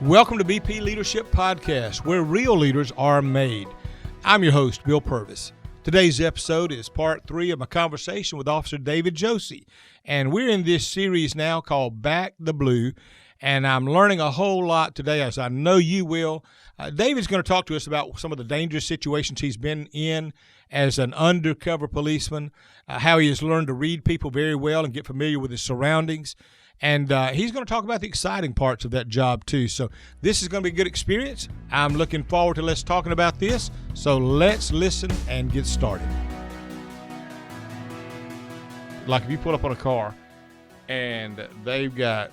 Welcome to BP Leadership Podcast, where real leaders are made. I'm your host, Bill Purvis. Today's episode is part 3 of my conversation with Officer David Josey, and we're in this series now called Back the Blue, and I'm learning a whole lot today, as I know you will. David's going to talk to us about some of the dangerous situations he's been in as an undercover policeman, how he has learned to read people very well and get familiar with his surroundings. And he's going to talk about the exciting parts of that job, too. So this is going to be a good experience. I'm looking forward to let's talking about this. So let's listen and get started. Like if you pull up on a car and they've got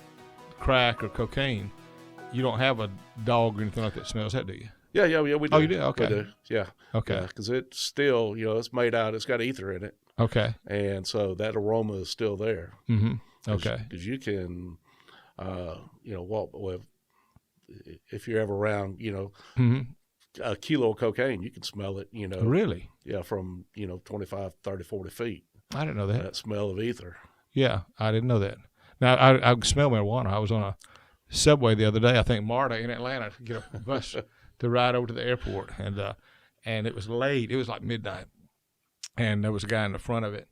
crack or cocaine, you don't have a dog or anything like that smells that, do you? Yeah, we do. Oh, you do? Okay. We do. Yeah. Okay. Because it's still, it's made out, it's got ether in it. Okay. And so that aroma is still there. Mm-hmm. Okay. Because you can, walk with, if you're ever around, mm-hmm. a kilo of cocaine, you can smell it, Really? Yeah, from, 25, 30, 40 feet. I didn't know that. That smell of ether. Yeah, I didn't know that. Now, I smell marijuana. I was on a subway the other day, I think MARTA in Atlanta, to get a bus to ride over to the airport. And it was late. It was like midnight. And there was a guy in the front of it.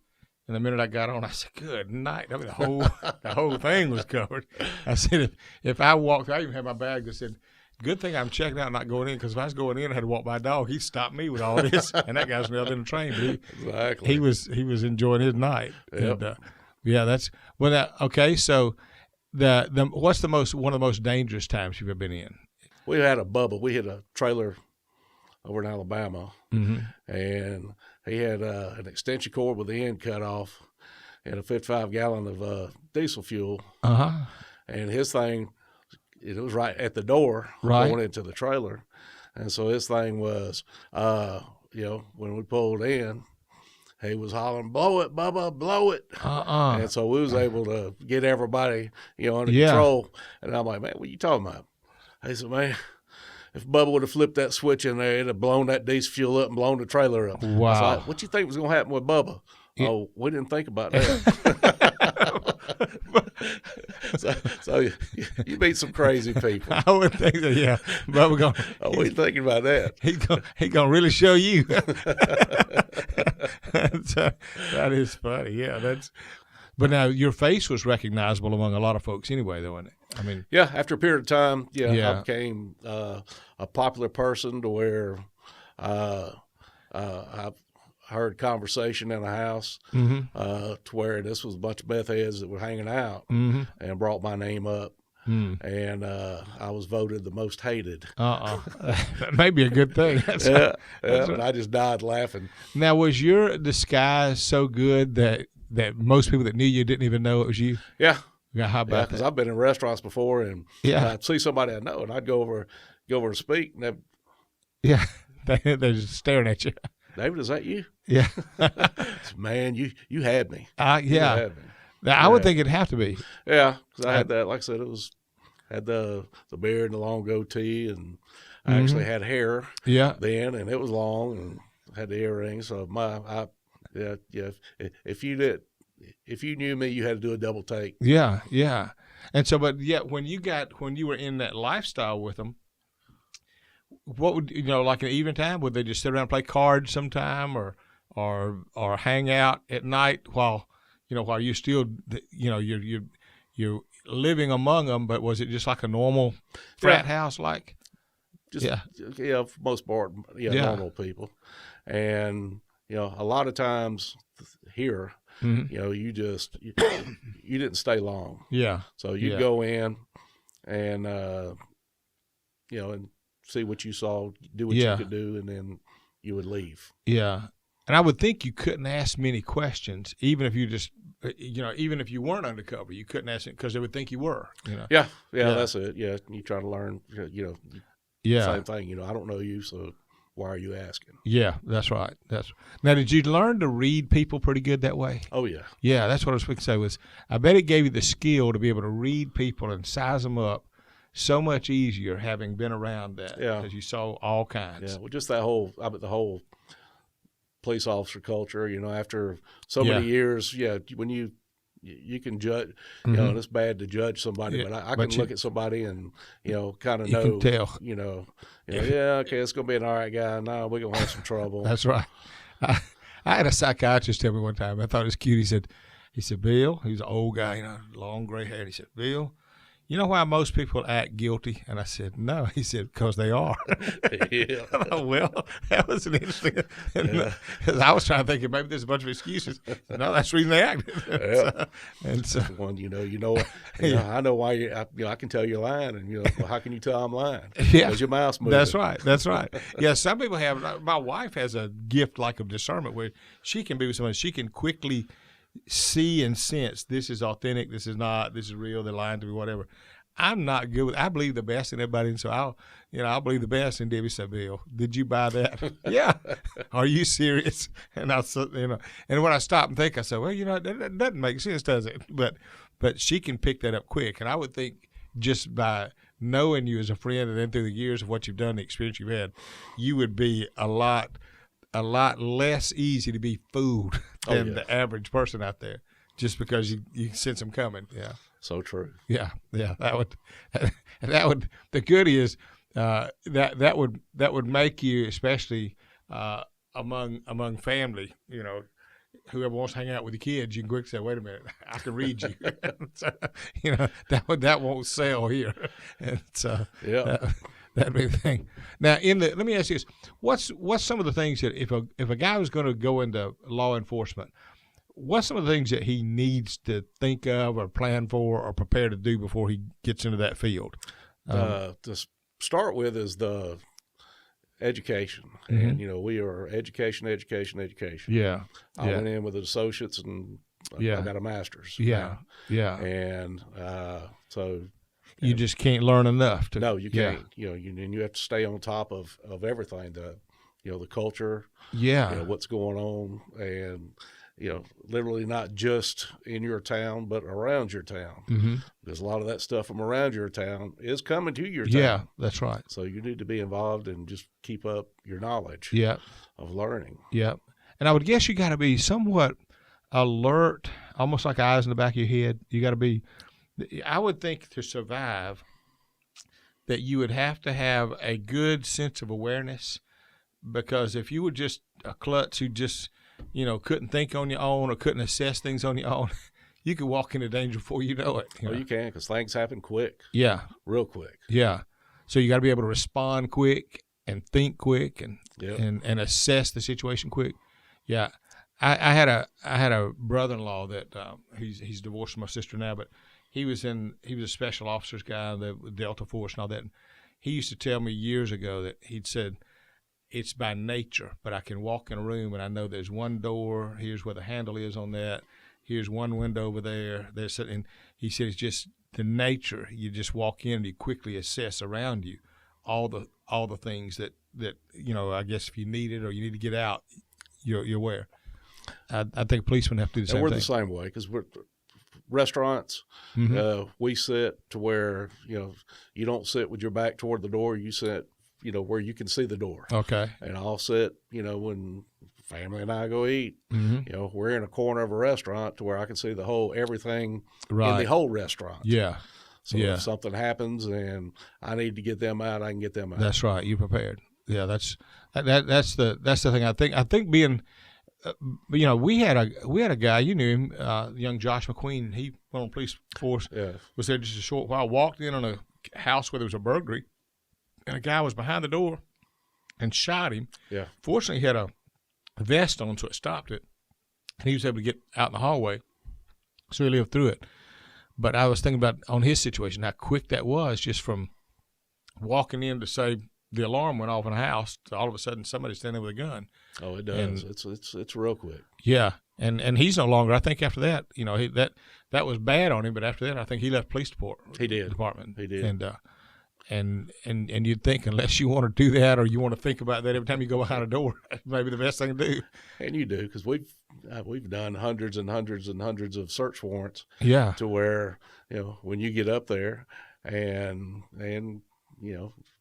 And the minute I got on, I said, "Good night." I mean, the whole thing was covered. I said, if I walked, I even had my bag that said, "Good thing I'm checking out, not going in, because if I was going in, I had to walk my dog. He'd stop me with all this." And that guy smelled in the train. But Exactly. He was enjoying his night. Yep. And, that's well. Okay, so what's one of the most dangerous times you've ever been in? We had a bubble. We hit a trailer over in Alabama, mm-hmm. and he had an extension cord with the end cut off and a 55 gallon of diesel fuel. Uh-huh. And his thing, it was right at the door going into the trailer. And so his thing was, when we pulled in, he was hollering, "Blow it, Bubba, blow it." And so we was able to get everybody, under control. And I'm like, "Man, what are you talking about?" He said, "Man, if Bubba would have flipped that switch in there, it'd have blown that diesel fuel up and blown the trailer up." Wow. I was like, "What you think was going to happen with Bubba?" Yeah. "Oh, we didn't think about that." so you meet some crazy people. I would think that, yeah. Bubba going, "Oh, we ain't thinking about that." He gonna really show you. That is funny. Yeah, But now your face was recognizable among a lot of folks anyway, though, wasn't it? I mean, yeah. After a period of time, I became a popular person to where I've heard conversation in a house mm-hmm. To where this was a bunch of meth heads that were hanging out mm-hmm. and brought my name up. And I was voted the most hated. That may be a good thing. And I just died laughing. Now, was your disguise so good that most people that knew you didn't even know it was you? Yeah. Yeah, how about that? Because I've been in restaurants before, and I'd see somebody I know, and I'd go over to speak, and they're just staring at you. "David, is that you?" Yeah. "Man, you had me." Yeah. You had me. Now, I would think it'd have to be. Yeah, because I had that. Like I said, had the beard and the long goatee, and I actually had hair. Yeah. Then, and it was long, and had the earrings. So if you knew me, you had to do a double take. Yeah, yeah. And so, but when you were in that lifestyle with them, what would like an even time? Would they just sit around and play cards sometime, or hang out at night while you're still you're living among them? But was it just like a normal frat house, like? For most part, normal people, and a lot of times here, mm-hmm. you didn't stay long. Yeah. So you'd go in and and see what you saw, do what you could do, and then you would leave. Yeah. And I would think you couldn't ask many questions, even if you just, even if you weren't undercover, you couldn't ask it because they would think you were. Yeah, that's it. Yeah, you try to learn. Same thing. I don't know you, so why are you asking? Yeah, that's right. Now, did you learn to read people pretty good that way? Oh yeah. Yeah, that's what I was going to say. I bet it gave you the skill to be able to read people and size them up so much easier, having been around that. Yeah. Because you saw all kinds. Yeah. Well, just the whole police officer culture, after so many years, when you you can judge, you know, and it's bad to judge somebody, but I can look at somebody and, you know, kind of know, can tell. you know, yeah, okay, it's going to be an all right guy. No, we're going to have some trouble. That's right. I had a psychiatrist tell me one time, I thought it was cute. He said, Bill, he was an old guy, you know, long gray hair. And he said, Bill, you know why most people act guilty? And I said, no. He said, because they are. Yeah. Thought, well, that was an interesting. Because I was trying to think maybe there's a bunch of excuses. No, that's the reason they acted. Yeah. And so, well, I know why I can tell you're lying, and well, how can you tell I'm lying? Yeah, because your mouth's moving. That's right. Yeah, some people have. My wife has a gift like of discernment where she can be with someone. She can quickly see and sense this is authentic, this is not, this is real, they're lying to me, whatever. I'm not good with. I believe the best in everybody, and so I'll believe the best. And Debbie said, "Bill, did you buy that?" Yeah. Are you serious? And and when I stop and think, I said, "Well, that doesn't make sense, does it?" But she can pick that up quick, and I would think just by knowing you as a friend, and then through the years of what you've done, the experience you've had, you would be a lot less easy to be fooled than the average person out there, just because you sense them coming. Yeah. So true. Yeah. That would. The good is that would make you, especially among family. Whoever wants to hang out with the kids, you can quickly say, "Wait a minute, I can read you." So, that won't sell here. And so that'd be the thing. Now, let me ask you this: what's some of the things that if a guy was going to go into law enforcement, what's some of the things that he needs to think of or plan for or prepare to do before he gets into that field? To start with is the education. And, we are education. Yeah. I went in with an associate's and I got a master's. Yeah. Now. And so. You just can't learn enough. No, you can't. You have to stay on top of everything, the culture, what's going on, and, literally not just in your town, but around your town. Mm-hmm. Because a lot of that stuff from around your town is coming to your town. Yeah, that's right. So you need to be involved and just keep up your knowledge of learning. Yeah. And I would guess you got to be somewhat alert, almost like eyes in the back of your head. You got to be, I would think to survive that you would have to have a good sense of awareness, because if you were just a klutz who just couldn't think on your own or couldn't assess things on your own, you could walk into danger before you know it. You can, because things happen quick. Yeah. Real quick. Yeah. So you got to be able to respond quick and think quick and assess the situation quick. Yeah. I had a brother-in-law that he's divorced from my sister now, but he was a special officers guy, the Delta Force and all that. And he used to tell me years ago that he'd said, it's by nature, but I can walk in a room and I know there's one door, here's where the handle is on that, here's one window over there. And he said it's just the nature. You just walk in and you quickly assess around you all the things that I guess if you need it or you need to get out, you're aware. I think policemen have to do the same thing. We're the same way, because we're restaurants. Mm-hmm. We sit to where you don't sit with your back toward the door. You sit where you can see the door. Okay. And I'll sit, when family and I go eat, we're in a corner of a restaurant to where I can see everything in the whole restaurant. Yeah. So if something happens and I need to get them out, I can get them out. That's right. You're prepared. Yeah. That's the thing. I think being, we had a guy, you knew him, young Josh McQueen. He went on police force. Yeah. Was there just a short while. Walked in on a house where there was a burglary. And a guy was behind the door and shot him. Yeah. Fortunately, he had a vest on, so it stopped it. And he was able to get out in the hallway, so he lived through it. But I was thinking about on his situation, how quick that was, just from walking in to say the alarm went off in a house to all of a sudden somebody's standing with a gun. Oh, it does. And it's real quick. Yeah. And he's no longer, I think after that, that was bad on him, but after that, I think he left police department. He did. And you'd think, unless you want to do that or you want to think about that every time you go behind a door, maybe the best thing to do. And you do, because we've done hundreds and hundreds and hundreds of search warrants. Yeah. To where when you get up there and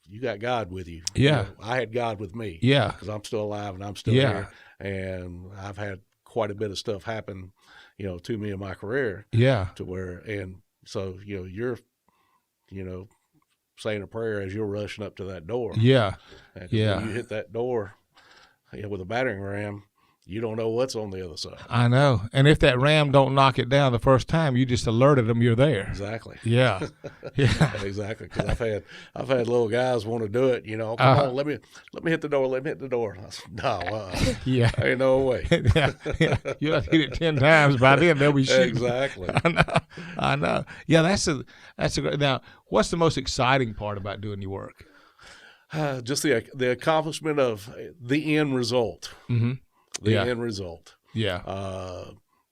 you got God with you. Yeah. I had God with me. Yeah. Because I'm still alive and I'm still here, and I've had quite a bit of stuff happen, to me in my career. Yeah. To where, and so, you're, saying a prayer as you're rushing up to that door. Yeah. And Yeah. when you hit that door with a battering ram, you don't know what's on the other side. I know. And if that ram don't knock it down the first time, you just alerted them you're there. Exactly. Yeah. Yeah. Exactly. Because I've had little guys want to do it. Come on, let me hit the door. Let me hit the door. I said, no, yeah. Ain't no way. Yeah. You have to hit it 10 times. By then they'll be shooting. Exactly. I know. Yeah, that's a great. Now, what's the most exciting part about doing your work? Just the accomplishment of the end result. Mm-hmm. The end result. Yeah.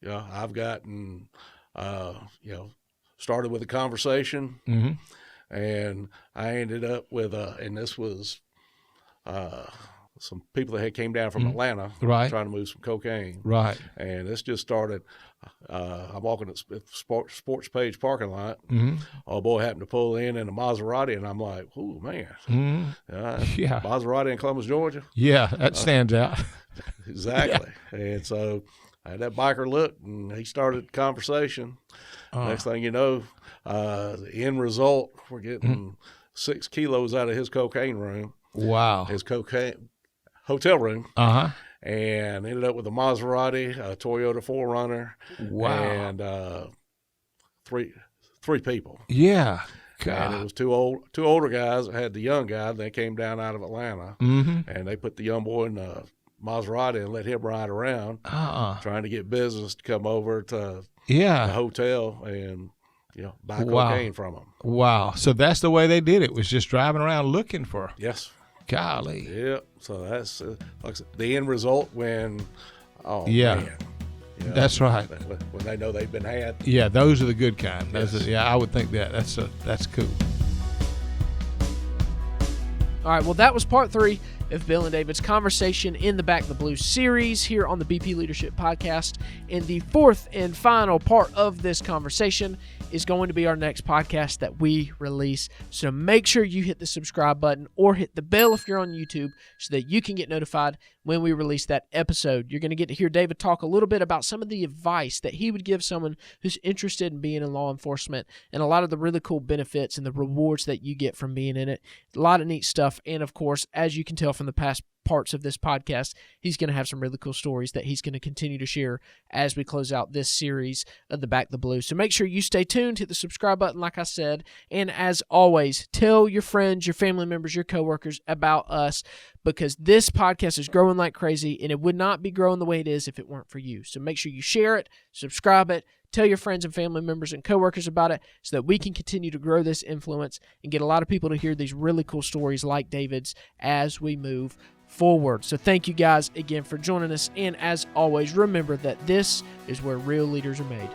I've gotten, started with a conversation, mm-hmm. and I ended up with and this was some people that came down from mm-hmm. Atlanta, right, trying to move some cocaine, right, and this just started. I'm walking at Sports Page parking lot. mm-hmm. Oh boy, happened to pull in a Maserati, and I'm like, "Oh man, mm-hmm. Yeah, Maserati in Columbus, Georgia." Yeah, that stands out. Exactly. Yeah. And so I had that biker look, and he started the conversation. Next thing you know, the end result, we're getting 6 kilos out of his cocaine room. Wow. His cocaine hotel room. Uh-huh. And ended up with a Maserati, a Toyota 4Runner. Wow. And three people. Yeah. God. And it was two older guys that had the young guy. They came down out of Atlanta, mm-hmm. and they put the young boy in the Maserati and let him ride around, trying to get business to come over to the hotel and buy cocaine from them. Wow! So that's the way they did it, was just driving around looking for. Yes. Golly. Yep. So that's like I said, the end result when. Oh yeah. Man. That's right. When they know they've been had. Yeah, those are the good kind. Yes. I would think that. That's cool. All right, well, that was part 3 of Bill and David's conversation in the Back the Blue series here on the BP Leadership Podcast. And the 4th and final part of this conversation is going to be our next podcast that we release. So make sure you hit the subscribe button or hit the bell if you're on YouTube so that you can get notified when we release that episode. You're going to get to hear David talk a little bit about some of the advice that he would give someone who's interested in being in law enforcement and a lot of the really cool benefits and the rewards that you get from being in it. A lot of neat stuff. And of course, as you can tell from the past parts of this podcast, he's going to have some really cool stories that he's going to continue to share as we close out this series of the Back the Blue. So make sure you stay tuned, hit the subscribe button like I said, and as always, tell your friends, your family members, your coworkers about us, because this podcast is growing like crazy, and it would not be growing the way it is if it weren't for you. So make sure you share it, subscribe it, tell your friends and family members and coworkers about it so that we can continue to grow this influence and get a lot of people to hear these really cool stories like David's as we move forward. So thank you guys again for joining us. And as always, remember that this is where real leaders are made.